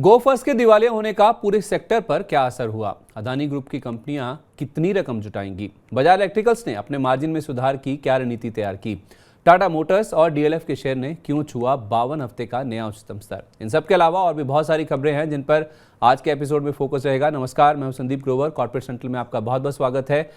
गो first के दिवालिया होने का पूरे सेक्टर पर क्या असर हुआ? अदानी ग्रुप की कंपनियां कितनी रकम जुटाएंगी? बजाज इलेक्ट्रिकल्स ने अपने मार्जिन में सुधार की क्या रणनीति तैयार की? टाटा मोटर्स और डीएलएफ के शेयर ने क्यों छुआ 52 हफ्ते का नया उच्चतम स्तर? इन सब के अलावा और भी बहुत सारी खबरें हैं जिन पर आज के एपिसोड में फोकस रहेगा। नमस्कार, मैं हूं संदीप ग्रोवर। कॉर्पोरेट सेंट्रल में आपका बहुत बहुत स्वागत है।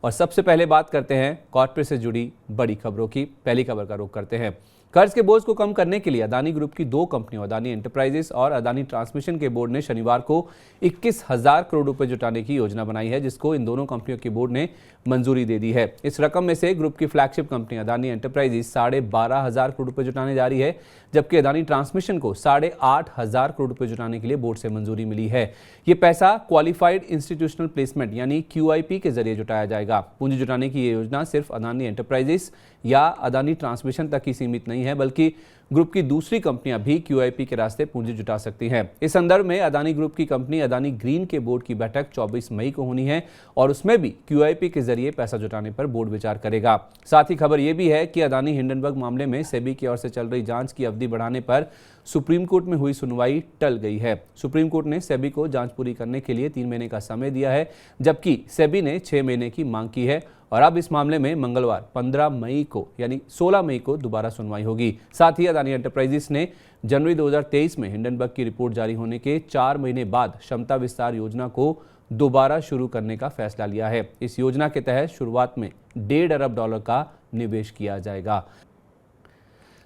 और सबसे पहले बात करते हैं कॉर्पोरेट से जुड़ी बड़ी खबरों की। पहली खबर का रुख करते हैं। कर्ज के बोझ को कम करने के लिए अदानी ग्रुप की दो कंपनियों अदानी एंटरप्राइजेस और अदानी ट्रांसमिशन के बोर्ड ने शनिवार को 21,000 करोड़ रुपए जुटाने की योजना बनाई है, जिसको इन दोनों कंपनियों के बोर्ड ने मंजूरी दे दी है। इस रकम में से ग्रुप की flagship company Adani enterprises 12,500 crore रुपए जुटाने जा रही है, जबकि अदानी ट्रांसमिशन को 8,500 करोड़ रुपए जुटाने के लिए बोर्ड से मंजूरी मिली है। ये पैसा क्वालिफाइड इंस्टीट्यूशनल प्लेसमेंट यानी QIP के जरिए जुटाया जाएगा। पूंजी जुटाने की ये योजना सिर्फ अदानी एंटरप्राइजेस या अदानी ट्रांसमिशन तक ही सीमित नहीं है, बल्कि ग्रुप की दूसरी कंपनियां भी QIP के रास्ते पूंजी जुटा सकती हैं। इस संदर्भ में अदानी ग्रुप की कंपनी अदानी ग्रीन के बोर्ड की बैठक 24 मई को होनी है और उसमें भी QIP के जरिए पैसा जुटाने पर बोर्ड विचार करेगा। साथ ही खबर यह भी है कि अदानी हिंडनबर्ग मामले में सेबी की ओर से चल रही जांच की अवधि बढ़ाने पर सुप्रीम कोर्ट में हुई सुनवाई टल गई है। सुप्रीम कोर्ट ने सेबी को जांच पूरी करने के लिए 3 महीने का समय दिया है, जबकि सेबी ने 6 महीने की मांग की है। और अब इस मामले में मंगलवार 15 मई को यानी 16 मई को दोबारा सुनवाई होगी। साथ ही अदानी एंटरप्राइजेस ने जनवरी 2023 में हिंडनबर्ग की रिपोर्ट जारी होने के 4 महीने बाद क्षमता विस्तार योजना को दोबारा शुरू करने का फैसला लिया है। इस योजना के तहत शुरुआत में $1.5 अरब का निवेश किया जाएगा।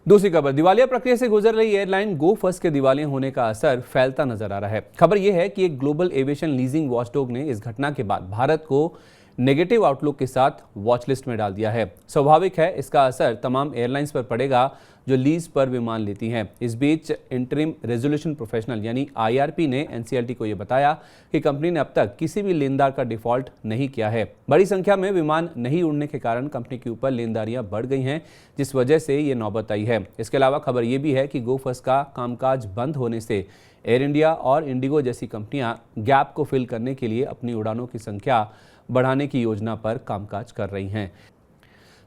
दूसरी खबर, दिवालिया प्रक्रिया से गुजर रही एयरलाइन गो फर्स्ट के दिवालिया होने का असर फैलता नजर आ रहा है। खबर यह है कि एक ग्लोबल एविएशन लीजिंग वॉचडॉग ने इस घटना के बाद भारत को नेगेटिव आउटलुक के साथ वॉच लिस्ट में डाल दिया है। स्वाभाविक है इसका असर तमाम एयरलाइंस पर पड़ेगा जो लीज पर विमान लेती हैं। इस बीच इंटरिम रेजोल्यूशन प्रोफेशनल यानी IRP ने NCLT को यह बताया कि कंपनी ने अब तक किसी भी लेनदार का डिफॉल्ट नहीं किया है। बड़ी संख्या में विमान नहीं उड़ने के कारण कंपनी के ऊपर लेनदारियां बढ़ गई हैं, जिस वजह से ये नौबत आई है। इसके अलावा खबर यह भी है कि गो फर्स्ट का कामकाज बंद होने से एयर इंडिया और इंडिगो जैसी कंपनियां गैप को फिल करने के लिए अपनी उड़ानों की संख्या बढ़ाने की योजना पर कामकाज कर रही हैं।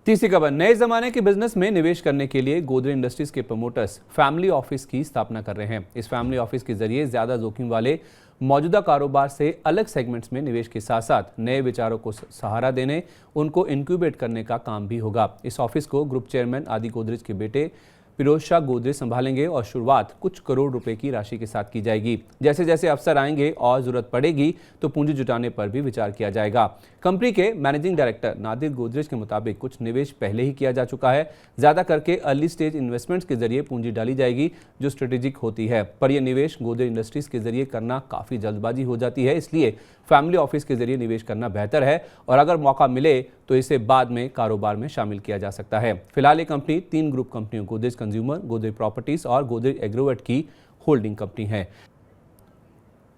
तीसरी खबर, नए जमाने के बिजनेस में निवेश करने के लिए गोदरेज इंडस्ट्रीज के प्रमोटर्स फैमिली ऑफिस की स्थापना कर रहे हैं। इस फैमिली ऑफिस के जरिए ज्यादा जोखिम वाले मौजूदा कारोबार से अलग सेगमेंट्स में निवेश के साथ साथ नए विचारों को सहारा देने, उनको इंक्यूबेट करने का काम भी होगा। इस ऑफिस को ग्रुप चेयरमैन आदि गोदरेज के बेटे फिरोज शाह गोदरेज संभालेंगे और शुरुआत कुछ करोड़ रुपए की राशि के साथ की जाएगी। जैसे जैसे अवसर आएंगे और जरूरत पड़ेगी तो पूंजी जुटाने पर भी विचार किया जाएगा। कंपनी के मैनेजिंग डायरेक्टर नादिर गोदरेज के मुताबिक कुछ निवेश पहले ही किया जा चुका है। ज्यादा करके अर्ली स्टेज इन्वेस्टमेंट्स के जरिए पूंजी डाली जाएगी जो स्ट्रेटेजिक होती है, पर यह निवेश गोदरेज इंडस्ट्रीज के जरिए करना काफी जल्दबाजी हो जाती है। इसलिए फैमिली ऑफिस के जरिए निवेश करना बेहतर है और अगर मौका मिले तो इसे बाद में कारोबार में शामिल किया जा सकता है। फिलहाल ये कंपनी 3 ग्रुप कंपनियों गोदरेज कंज्यूमर, गोदरेज प्रॉपर्टीज और गोदरेज एग्रोवेट की होल्डिंग कंपनी है।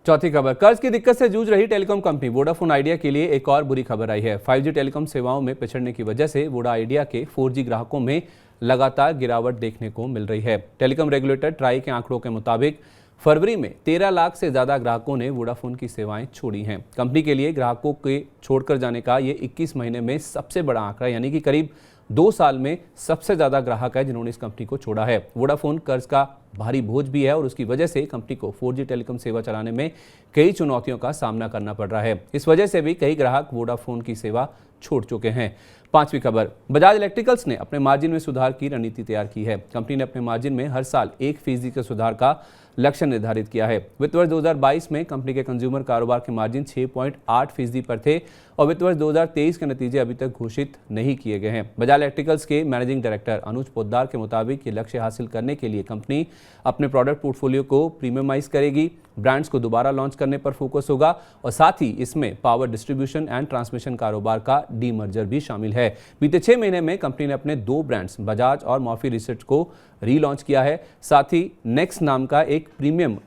चौथी खबर, कर्ज की दिक्कत से जूझ रही टेलीकॉम कंपनी वोडाफोन आइडिया के लिए एक और बुरी खबर आई है। 5G टेलीकॉम सेवाओं में पिछड़ने की वजह से वोडा आइडिया के 4G ग्राहकों में लगातार गिरावट देखने को मिल रही है। टेलीकॉम रेगुलेटर ट्राई के आंकड़ों के मुताबिक फरवरी में 13 लाख से ज्यादा ग्राहकों ने वोडाफोन की सेवाएं छोड़ी हैं। कंपनी के लिए ग्राहकों के छोड़कर जाने का ये 21 महीने में सबसे बड़ा आंकड़ा यानी कि करीब 2 साल में सबसे ज्यादा ग्राहक है जिन्होंने इस कंपनी को छोड़ा है। वोडाफोन कर्ज का भारी बोझ भी है और उसकी वजह से कंपनी को 4G टेलीकॉम सेवा चलाने में कई चुनौतियों का सामना करना पड़ रहा है। इस वजह से भी कई ग्राहक वोडाफोन की सेवा छोड़ चुके हैं। पांचवी खबर, बजाज इलेक्ट्रिकल्स ने अपने मार्जिन में सुधार की रणनीति तैयार की है। कंपनी ने अपने मार्जिन में हर साल 1% के सुधार का लक्ष्य निर्धारित किया है। वित्त वर्ष 2022 में कंपनी के कंज्यूमर कारोबार के मार्जिन 6.8% पर थे और वित्त वर्ष 2023 के नतीजे अभी तक घोषित नहीं किए गए हैं। बजाज इलेक्ट्रिकल्स के मैनेजिंग डायरेक्टर अनुज पोद्दार के मुताबिक ये लक्ष्य हासिल करने के लिए कंपनी अपने प्रोडक्ट पोर्टफोलियो को प्रीमियमाइज करेगी, ब्रांड्स को दोबारा लॉन्च करने पर फोकस होगा और साथ ही इसमें पावर डिस्ट्रीब्यूशन एंड ट्रांसमिशन कारोबार का डीमर्जर भी शामिल है। बीते 6 महीने में कंपनी ने अपने 2 ब्रांड्स बजाज और मॉर्फी रिसर्च को रीलॉन्च किया है। साथ ही नेक्स्ट नाम का एक प्रीमियम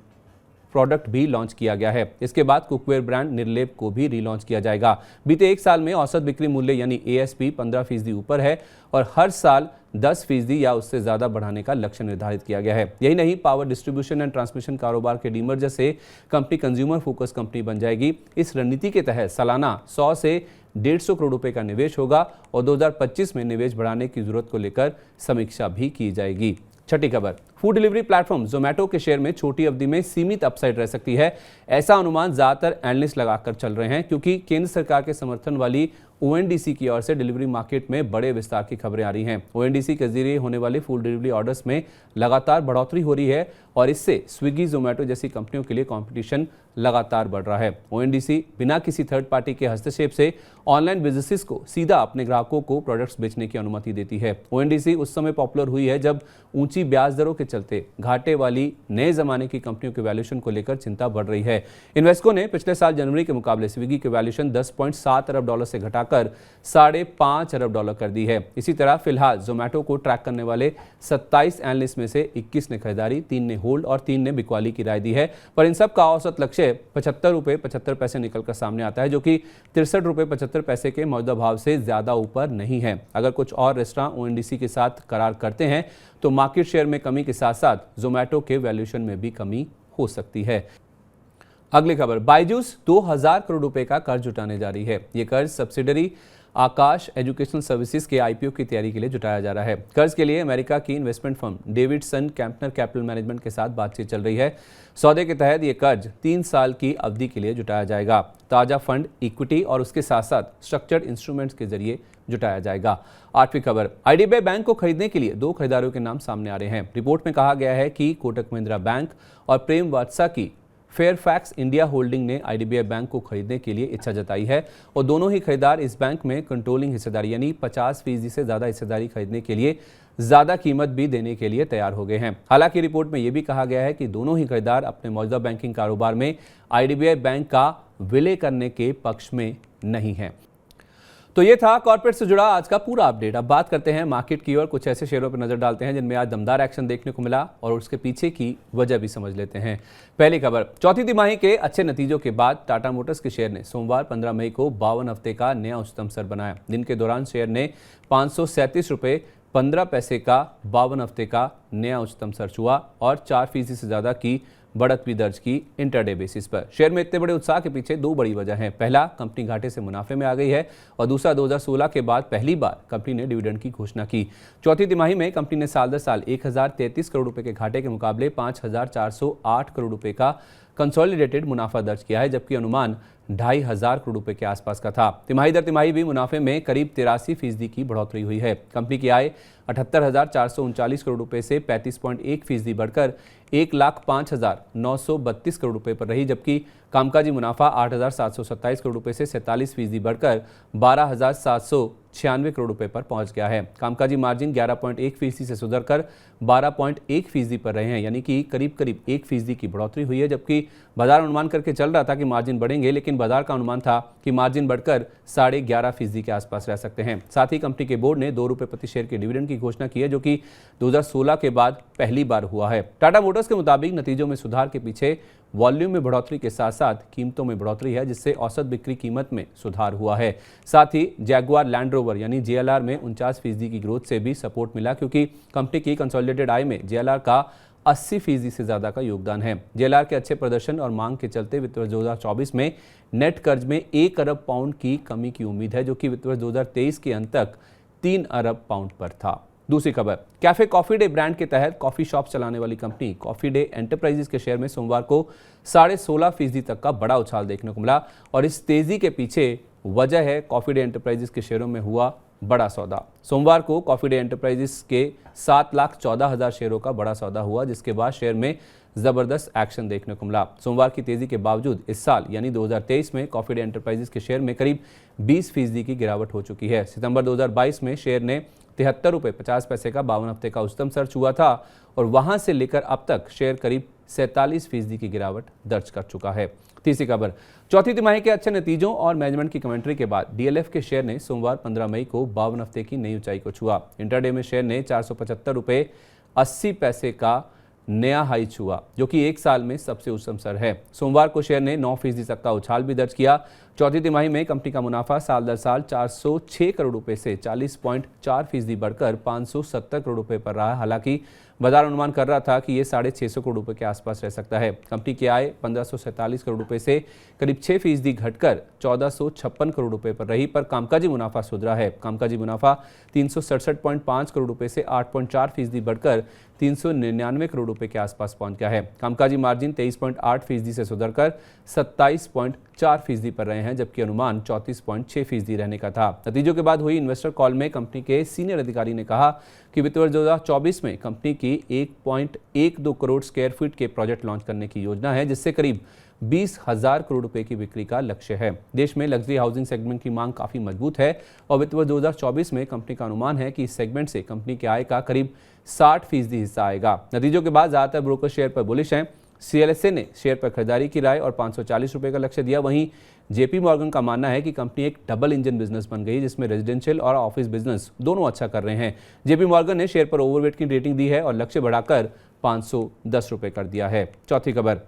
प्रोडक्ट भी लॉन्च किया गया है। इसके बाद कुकवेयर ब्रांड निर्लेप को भी रीलॉन्च किया जाएगा। बीते 1 साल में औसत बिक्री मूल्य यानी ASP 15% ऊपर है और हर साल 10% या उससे ज्यादा बढ़ाने का लक्ष्य निर्धारित किया गया है। यही नहीं, पावर डिस्ट्रीब्यूशन एंड ट्रांसमिशन कारोबार के डीमर्जर से कंपनी कंज्यूमर फोकस कंपनी बन जाएगी। इस रणनीति के तहत सालाना 100 से 150 करोड़ रुपए का निवेश होगा और 2025 में निवेश बढ़ाने की जरूरत को लेकर समीक्षा भी की जाएगी। छठी खबर, फूड डिलीवरी प्लेटफॉर्म जोमेटो के शेयर में छोटी अवधि में सीमित अपसाइड रह सकती है, ऐसा अनुमान ज्यादातर एनालिस्ट लगाकर चल रहे हैं, क्योंकि केंद्र सरकार के समर्थन वाली ओएनडीसी की ओर से डिलीवरी मार्केट में बड़े विस्तार की खबरें आ रही हैं। ओएनडीसी के जरिए होने वाले फूड डिलीवरी ऑर्डर्स में लगातार बढ़ोतरी हो रही है और इससे स्विगी, जोमेटो जैसी कंपनियों के लिए कंपटीशन लगातार बढ़ रहा है। ओएनडीसी बिना किसी थर्ड पार्टी के हस्तक्षेप से ऑनलाइन बिजनेसेस को सीधा अपने ग्राहकों को प्रोडक्ट्स बेचने की अनुमति देती है। ओएनडीसी उस समय पॉपुलर हुई है जब ऊंची ब्याज दरों के चलते घाटे वाली नए जमाने की कंपनियों के वैल्यूएशन को लेकर चिंता बढ़ रही है। इन्वेस्को ने पिछले साल जनवरी के मुकाबले स्विगी के वैल्यूएशन 10.7 अरब डॉलर से घटाकर $5.5 अरब कर दी है। इसी तरह फिलहाल जोमेटो को ट्रैक करने वाले 27 एनालिस्ट में से 21 ने खरीदारी, 3 ने होल्ड और 3 ने बिकवाली की राय दी है। पर इन सब का औसत लक्ष्य ₹75.75 निकलकर सामने आता है, जो कि ₹63.75 के मौजूदा भाव से ज्यादा ऊपर नहीं है। अगर कुछ और रेस्टोरेंट ओएनडीसी के साथ करार करते हैं तो मार्केट शेयर में कमी के साथ साथ जोमेटो के वैल्यूएशन में भी कमी हो सकती है। अगली खबर, बायजूस 2000 करोड़ रुपए का कर्ज जुटाने जा रही है। ये कर्ज सब्सिडरी आकाश एजुकेशनल सर्विसेज के आईपीओ की तैयारी के लिए जुटाया जा रहा है। कर्ज के लिए अमेरिका की investment firm Davidson Kempner capital management के साथ बातचीत चल रही है। सौदे के तहत ये कर्ज 3 साल की अवधि के लिए जुटाया जाएगा। ताजा फंड इक्विटी और उसके साथ साथ स्ट्रक्चर्ड इंस्ट्रूमेंट्स के जरिए जुटाया जाएगा। 8वीं खबर, आईडीबीआई बैंक को खरीदने के लिए 2 खरीदारों के नाम सामने आ रहे हैं। रिपोर्ट में कहा गया है कि कोटक महिंद्रा बैंक और प्रेम वात्सा की फेयरफैक्स इंडिया होल्डिंग ने आईडीबीआई बैंक को खरीदने के लिए इच्छा जताई है और दोनों ही खरीदार इस बैंक में कंट्रोलिंग हिस्सेदारी यानी 50% से ज्यादा हिस्सेदारी खरीदने के लिए ज्यादा कीमत भी देने के लिए तैयार हो गए हैं। हालांकि रिपोर्ट में यह भी कहा गया है कि दोनों ही खरीदार अपने मौजूदा बैंकिंग कारोबार में आईडीबीआई बैंक का विलय करने के पक्ष में नहीं है। तो ये था कॉर्पोरेट से जुड़ा आज का पूरा अपडेट। अब बात करते हैं मार्केट की और कुछ ऐसे शेयरों पर नजर डालते हैं जिनमें आज दमदार एक्शन देखने को मिला और उसके पीछे की वजह भी समझ लेते हैं। पहली खबर, चौथी तिमाही के अच्छे नतीजों के बाद टाटा मोटर्स के शेयर ने सोमवार 15 मई को 52 हफ्ते का नया उच्चतम स्तर बनाया। दिन के दौरान शेयर ने ₹537.15 का 52 हफ्ते का नया उच्चतम स्तर छुआ और 4% से ज्यादा की बढ़त भी दर्ज की इंटरडे बेसिस पर। शेयर में इतने बड़े उत्साह के पीछे 2 बड़ी वजह हैं। पहला, कंपनी घाटे से मुनाफे में आ गई है और दूसरा, 2016 के बाद पहली बार कंपनी ने डिविडेंड की घोषणा की। चौथी तिमाही में कंपनी ने साल दर साल 1033 करोड़ रुपए के घाटे के मुकाबले 5408 करोड़ रुपए का कंसोलिडेटेड मुनाफा दर्ज किया है, जबकि अनुमान 2500 करोड़ रुपए के आसपास का था। तिमाही दर तिमाही भी मुनाफे में करीब 83% की बढ़ोतरी हुई है। कंपनी की आय 78,439 करोड़ रुपए से 35.1% बढ़कर 1,05,932 करोड़ रुपए पर रही, जबकि कामकाजी मुनाफा 8,727 करोड़ रुपए से 47% बढ़कर 12,796 करोड़ रुपए पर पहुंच गया है। कामकाजी मार्जिन 11.1% से सुधरकर 12.1% पर रहे हैं, यानी कि करीब 1% की बढ़ोतरी हुई है, जबकि बाजार अनुमान करके चल रहा था कि मार्जिन बढ़ेंगे, लेकिन बाजार का अनुमान था कि मार्जिन बढ़कर 11.5% के आसपास रह सकते हैं। साथ ही कंपनी के बोर्ड ने ₹2 प्रति शेयर के डिविडेंड की घोषणा की है, जो कि 2016 के बाद पहली बार हुआ है। टाटा मोटर्स के मुताबिक नतीजों में सुधार के पीछे वॉल्यूम में बढ़ोतरी के साथ साथ कीमतों में बढ़ोतरी है, जिससे औसत बिक्री कीमत में सुधार हुआ है। साथ ही जैगुआर लैंड रोवर यानी जेएलआर में 49% की ग्रोथ से भी सपोर्ट मिला, क्योंकि कंपनी की कंसोलिडेटेड आय में जेएलआर का 80% से ज्यादा का योगदान है। जेएलआर के अच्छे प्रदर्शन और मांग के चलते वित्त वर्ष 2024 में नेट कर्ज में 1 अरब पाउंड की कमी की उम्मीद है, जो कि वित्त वर्ष 2023 के अंत तक 3 अरब पाउंड पर था। दूसरी खबर, कैफे कॉफी डे ब्रांड के तहत कॉफी शॉप चलाने वाली कंपनी कॉफी डे एंटरप्राइजेस के शेयर में सोमवार को 16.5% तक का बड़ा उछाल देखने को मिला और इस तेजी के पीछे वजह है कॉफी डे एंटरप्राइजेस के शेयरों में हुआ बड़ा सौदा। सोमवार को कॉफी डे एंटरप्राइजेस के 7,14,000 शेयरों का बड़ा सौदा हुआ, जिसके बाद शेयर में जबरदस्त एक्शन देखने को मिला। सोमवार की तेजी के बावजूद इस साल यानी 2023 में कॉफी डे एंटरप्राइजेस के शेयर में करीब 20% की गिरावट हो चुकी है। सितंबर 2022 में शेयर ने ₹73.50 का 52 हफ्ते का उच्चतम स्तर छुआ था और वहां से लेकर अब तक शेयर करीब 47% की गिरावट दर्ज कर चुका है। तीसरी खबर, चौथी तिमाही के अच्छे नतीजों और मैनेजमेंट की कमेंट्री के बाद डीएलएफ के शेयर ने सोमवार 15 मई को 52 हफ्ते की नई ऊंचाई को छुआ। इंटरडे में शेयर ने ₹475.80 का नया हाई छुआ, जो कि एक साल में सबसे उच्चतम स्तर है। सोमवार को शेयर ने 9% तक का उछाल भी दर्ज किया। चौथी तिमाही में कंपनी का मुनाफा साल दर साल 406 करोड़ रुपए से 40.4% बढ़कर 570 करोड़ रुपए पर रहा। हालांकि बाजार अनुमान कर रहा था कि ये 650 करोड़ रुपए के आसपास रह सकता है। कंपनी की आय 1547 करोड़ रुपए से करीब 6% घटकर 1456 करोड़ रुपए पर रही, पर कामकाजी मुनाफा सुधरा है। कामकाजी मुनाफा 367.5 करोड़ रुपए से 8.4% बढ़कर 399 करोड़ रुपए के आसपास पहुंच गया है। कामकाजी मार्जिन 23.8% से सुधरकर 27.4% पर रहे हैं, जबकि अनुमान 34.6% रहने का था। नतीजों के बाद हुई इन्वेस्टर कॉल में कंपनी के सीनियर अधिकारी ने कहा कि वित्त वर्ष 2024 में कंपनी की 1.12 करोड़ स्क्वायर फीट के प्रोजेक्ट लॉन्च करने की योजना है, जिससे करीब 20,000 करोड़ रुपए की बिक्री का लक्ष्य है। देश में लग्जरी हाउसिंग सेगमेंट की मांग काफी मजबूत है और वित्त वर्ष 2024 में कंपनी का अनुमान है कि इस सेगमेंट से कंपनी की आय का करीब 60% हिस्सा आएगा। नतीजों के बाद ज्यादातर ब्रोकर शेयर पर बुलिश हैं। CLSA ने शेयर पर खरीदारी की राय और 540 रुपए का लक्ष्य दिया। वहीं JP मॉर्गन का मानना है कि कंपनी एक डबल इंजन बिजनेस बन गई, जिसमें रेजिडेंशियल और ऑफिस बिजनेस दोनों अच्छा कर रहे हैं। JP मॉर्गन ने शेयर पर ओवरवेट की रेटिंग दी है और लक्ष्य बढ़ाकर 510 रुपए कर दिया है। चौथी खबर,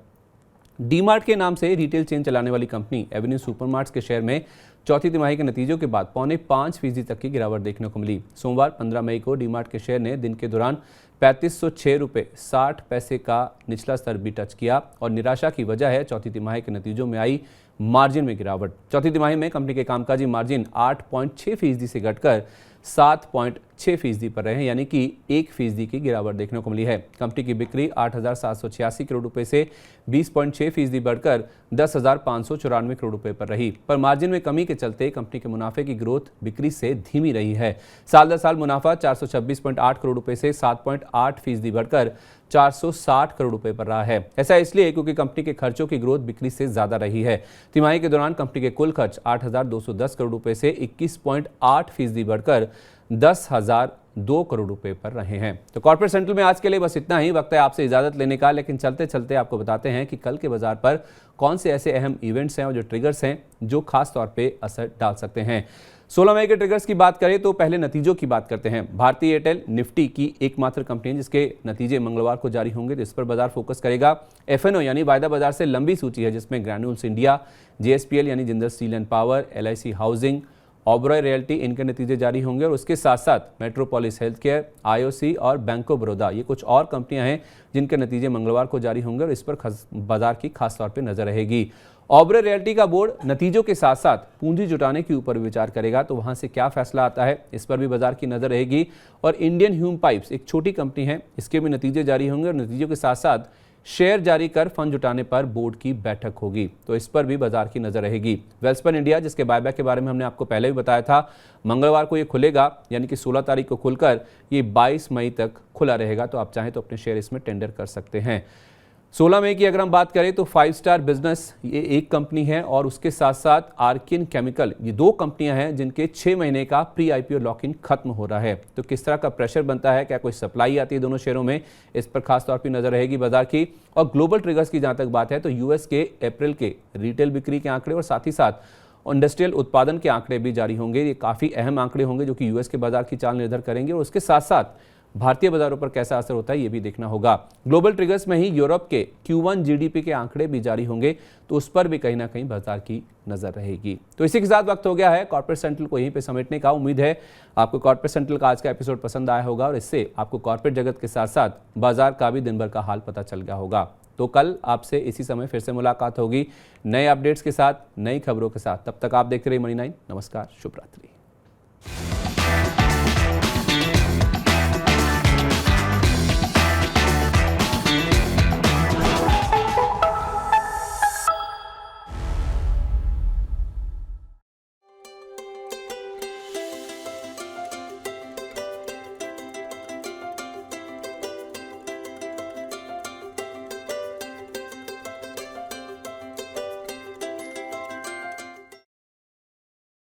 डीमार्ट के नाम से रिटेल चेन चलाने वाली कंपनी एवेन्यू सुपरमार्ट्स के शेयर में चौथी तिमाही के नतीजों के बाद 0.5% तक की गिरावट देखने को मिली। सोमवार 15 मई को डीमार्ट के शेयर ने दिन के दौरान 3506 रुपये 60 पैसे का निचला स्तर भी टच किया और निराशा की वजह है चौथी तिमाही के नतीजों में आई मार्जिन में गिरावट। चौथी तिमाही में कंपनी के कामकाजी मार्जिन 8.6% से घटकर 7.6% पर रहे हैं, यानी कि 1% की गिरावट देखने को मिली है। कंपनी की बिक्री 8,786 करोड़ रुपए से 20.6% बढ़कर 10,594 करोड़ रुपए पर रही, पर मार्जिन में कमी के चलते कंपनी के मुनाफे की ग्रोथ बिक्री से धीमी रही है। साल दर साल मुनाफा 426.8 करोड़ रुपए से 7.8% बढ़कर 460 करोड़ रुपए पर रहा है। ऐसा इसलिए क्योंकि कंपनी के खर्चों की ग्रोथ बिक्री से ज्यादा रही है। तिमाही के दौरान कंपनी के कुल खर्च 8,210 करोड़ रुपए से 21.8% बढ़कर 10,002 करोड़ रुपए पर रहे हैं। तो कॉर्पोरेट सेंट्रल में आज के लिए बस इतना ही। वक्त है आपसे इजाजत लेने का, लेकिन चलते चलते आपको बताते हैं कि कल के बाजार पर कौन से ऐसे अहम इवेंट्स हैं और जो ट्रिगर्स हैं जो खास तौर पे असर डाल सकते हैं। 16 मई के ट्रिगर्स की बात करें तो पहले नतीजों की बात करते हैं। भारतीय एयरटेल निफ्टी की एकमात्र कंपनी है जिसके नतीजे मंगलवार को जारी होंगे, तो इस पर बाजार फोकस करेगा। FNO यानी वायदा बाजार से लंबी सूची है, जिसमें ग्रैन्यूल्स इंडिया, JSPL यानी Jindal steel and power, LIC housing, Oberoi realty, इनके नतीजे जारी होंगे और उसके साथ साथ मेट्रोपोलिस हेल्थ केयर, IOC और बैंक ऑफ बड़ौदा, ये कुछ और कंपनियां हैं जिनके नतीजे मंगलवार को जारी होंगे और इस पर बाजार की खास तौर पे नजर रहेगी। ओबरॉय रियल्टी का बोर्ड नतीजों के साथ साथ पूंजी जुटाने के ऊपर विचार करेगा, तो वहां से क्या फैसला आता है इस पर भी बाजार की नजर रहेगी। और इंडियन ह्यूम पाइप्स एक छोटी कंपनी है, इसके भी नतीजे जारी होंगे और नतीजों के साथ साथ शेयर जारी कर फंड जुटाने पर बोर्ड की बैठक होगी, तो इस पर भी बाजार की नजर रहेगी। वेल्सपन इंडिया, जिसके बायबैक के बारे में हमने आपको पहले भी बताया था, मंगलवार को ये खुलेगा, यानी कि 16 तारीख को खुलकर ये 22 मई तक खुला रहेगा, तो आप चाहें तो अपने शेयर इसमें टेंडर कर सकते हैं। 16 मई की अगर हम बात करें तो 5 स्टार बिजनेस ये एक कंपनी है और उसके साथ साथ आर्किन केमिकल, ये दो कंपनियां हैं जिनके 6 महीने का प्री IPO लॉक इन खत्म हो रहा है। तो किस तरह का प्रेशर बनता है, क्या कोई सप्लाई आती है दोनों शेयरों में, इस पर खास तौर पर नजर रहेगी बाजार की। और ग्लोबल ट्रिगर्स की जहां तक बात है तो US के अप्रैल के रिटेल बिक्री के आंकड़े और साथ ही साथ इंडस्ट्रियल उत्पादन के आंकड़े भी जारी होंगे। ये काफी अहम आंकड़े होंगे जो कि US के बाजार की चाल निर्धारित करेंगे और उसके साथ साथ भारतीय बाजारों पर कैसा असर होता है ये भी देखना होगा। ग्लोबल ट्रिगर्स में ही यूरोप के Q1 GDP के आंकड़े भी जारी होंगे, तो उस पर भी कहीं ना कहीं बाजार की नजर रहेगी। तो इसी के साथ वक्त हो गया है कॉर्पोरेट सेंट्रल को यहीं पे समेटने का। उम्मीद है आपको कॉर्पोरेट सेंट्रल का आज का एपिसोड पसंद आया होगा और इससे आपको कॉर्पोरेट जगत के साथ साथ बाजार का भी दिन भर का हाल पता चल गया होगा। तो कल आपसे इसी समय फिर से मुलाकात होगी नए अपडेट्स के साथ, नई खबरों के साथ। तब तक आप देखते रहिए मनी 9। नमस्कार, शुभ रात्रि।